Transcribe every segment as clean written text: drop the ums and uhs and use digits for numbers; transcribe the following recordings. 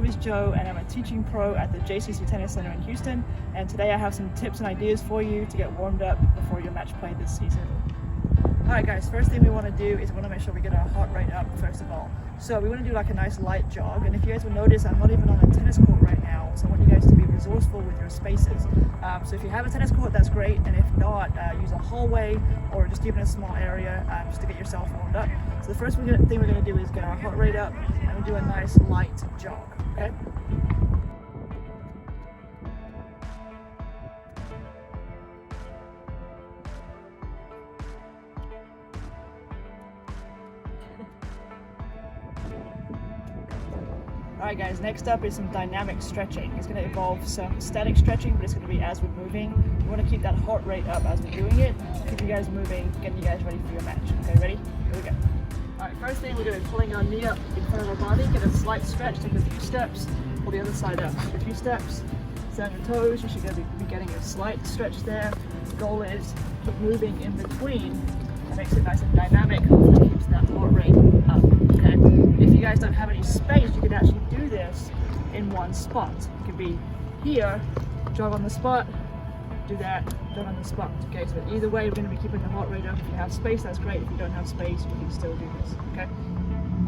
name is Joe and I'm a teaching pro at the JCC Tennis Center in Houston, and today I have some tips and ideas for you to get warmed up before your match play this season. Alright guys, first thing we want to do is we want to make sure we get our heart rate up first of all. So we want to do like a nice light jog, and if you guys will notice, I'm not even on a tennis court right now, so I want you guys to be resourceful with your spaces. So if you have a tennis court, that's great, and if not, use a hallway or just even a small area just to get yourself warmed up. So the first thing we're going to do is get our heart rate up and we'll do a nice light jog, okay? Alright guys, next up is some dynamic stretching. It's going to involve some static stretching, but it's going to be as we're moving. We want to keep that heart rate up as we're doing it, keep you guys moving, getting you guys ready for your match. Okay, ready? Here we go. Alright, first thing we're doing is pulling our knee up in front of our body, get a slight stretch, take a few steps, pull the other side up. Take a few steps, stand your toes, you should be getting a slight stretch there. The goal is keep moving in between. That makes it nice and dynamic, hopefully keeps that heart rate up, okay? If you guys don't have any space, you can actually do this in one spot. It could be here, jog on the spot, do that, jog on the spot, okay? So either way, we're gonna be keeping the heart rate up. If you have space, that's great. If you don't have space, you can still do this, okay?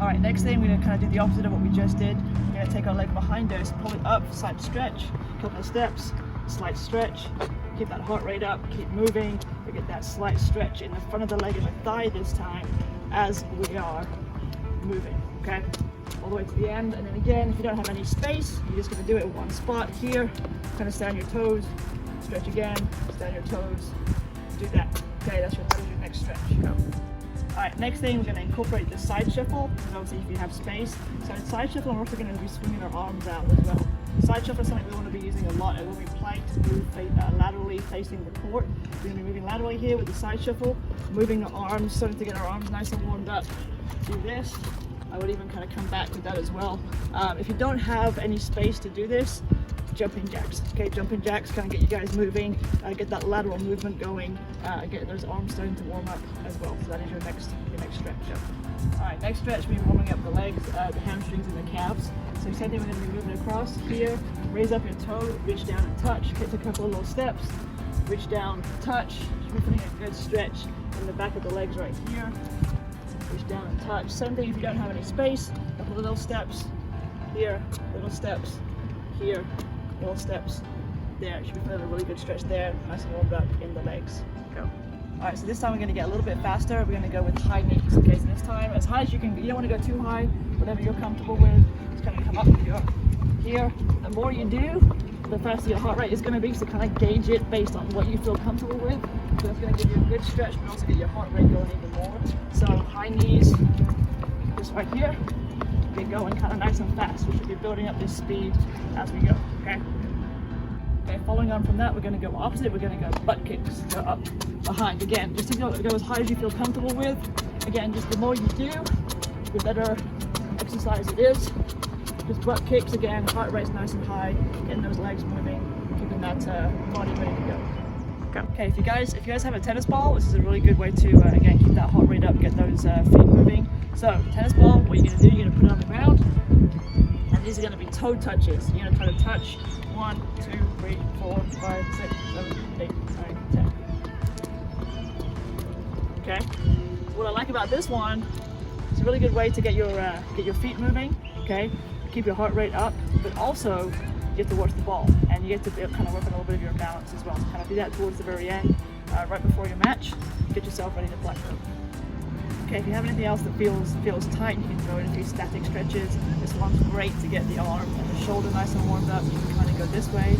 All right, next thing, we're gonna kind of do the opposite of what we just did. We're gonna take our leg behind us, pull it up, slight stretch, couple of steps, slight stretch, keep that heart rate up, keep moving. We get that slight stretch in the front of the leg and the thigh this time as we are moving, okay? All the way to the end, and then again, if you don't have any space, you're just gonna do it in one spot here, kind of stand your toes, stretch again, stand your toes, do that. Okay, that is your next stretch. Go. All right, next thing, we're gonna incorporate the side shuffle, and obviously if you have space. So in side shuffle, we're also gonna be swinging our arms out as well. Side shuffle is something we want to be using a lot when we play to move laterally facing the court. We're going to be moving laterally here with the side shuffle, moving the arms, starting to get our arms nice and warmed up. Do this. I would even kind of come back with that as well. If you don't have any space to do this, jumping jacks. Okay, jumping jacks kind of get you guys moving, get that lateral movement going, get those arms starting to warm up as well. So that is your next stretch. All right, next stretch, we're warming up the legs, the hamstrings and the calves. So same thing, we're going to be moving across here, raise up your toe, reach down and touch, take a couple of little steps, reach down, touch, we're putting a good stretch in the back of the legs right here, reach down and touch. Same thing if you don't have any space, a couple of little steps here, little steps here, little steps there. Should be putting a really good stretch there, nice and warmed up in the legs. Go. Alright, so this time we're going to get a little bit faster. We're going to go with high knees. Okay, so this time as high as you can. You don't want to go too high, whatever you're comfortable with. Just kind of come up here. The more you do, the faster your heart rate is going to be, so kind of gauge it based on what you feel comfortable with. So that's going to give you a good stretch, but also get your heart rate going even more. So high knees, just right here. Get going kind of nice and fast. We should be building up this speed as we go, okay? Okay, following on from that, we're going to go opposite. We're going to go butt kicks, go up, behind. Again, just to go as high as you feel comfortable with. Again, just the more you do, the better exercise it is. Just butt kicks again, heart rate's nice and high, getting those legs moving, keeping that body ready to go. Okay, if you guys have a tennis ball, this is a really good way to again keep that heart rate up, get those feet moving. So tennis ball, what you're going to do, you're going to put it on the ground, and these are going to be toe touches. You're going to try to touch 1, 2, 3, 4, 5, 6, 7, 8, 9, 10. Okay. What I like about this one, it's a really good way to get your feet moving. Okay. Keep your heart rate up, but also you get to watch the ball, and you get to kind of work on a little bit of your balance as well. So kind of do that towards the very end, right before your match. Get yourself ready to play. Okay, if you have anything else that feels tight, you can throw in a few static stretches. This one's great to get the arm and the shoulder nice and warmed up. You can kind of go this way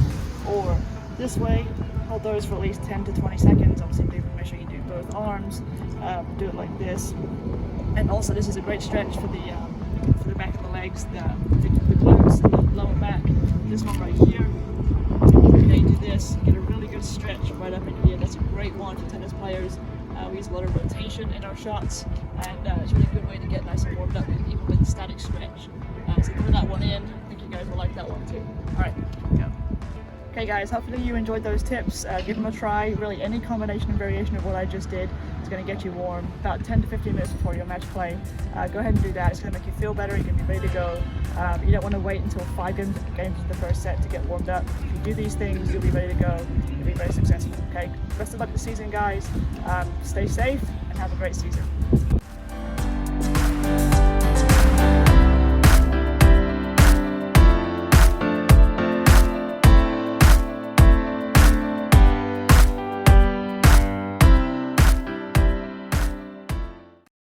or this way. Hold those for at least 10 to 20 seconds. Obviously, make sure you do both arms. Do it like this. And also, this is a great stretch for the back of the legs, the glutes, the lower back. This one right here. Okay, do this. Get a really good stretch right up in here. That's a great one for tennis players. We use a lot of rotation in our shots, and it's a really good way to get nice and warmed up, even with the static stretch. So throw that one in. I think you guys will like that one too. All right, go. Okay guys, hopefully you enjoyed those tips. Give them a try. Really, any combination and variation of what I just did is going to get you warm about 10 to 15 minutes before your match play. Go ahead and do that. It's going to make you feel better. You're going to be ready to go. You don't want to wait until 5 games of the first set to get warmed up. If you do these things, you'll be ready to go. You'll be very successful. Okay. Best of luck this season, guys. Stay safe and have a great season.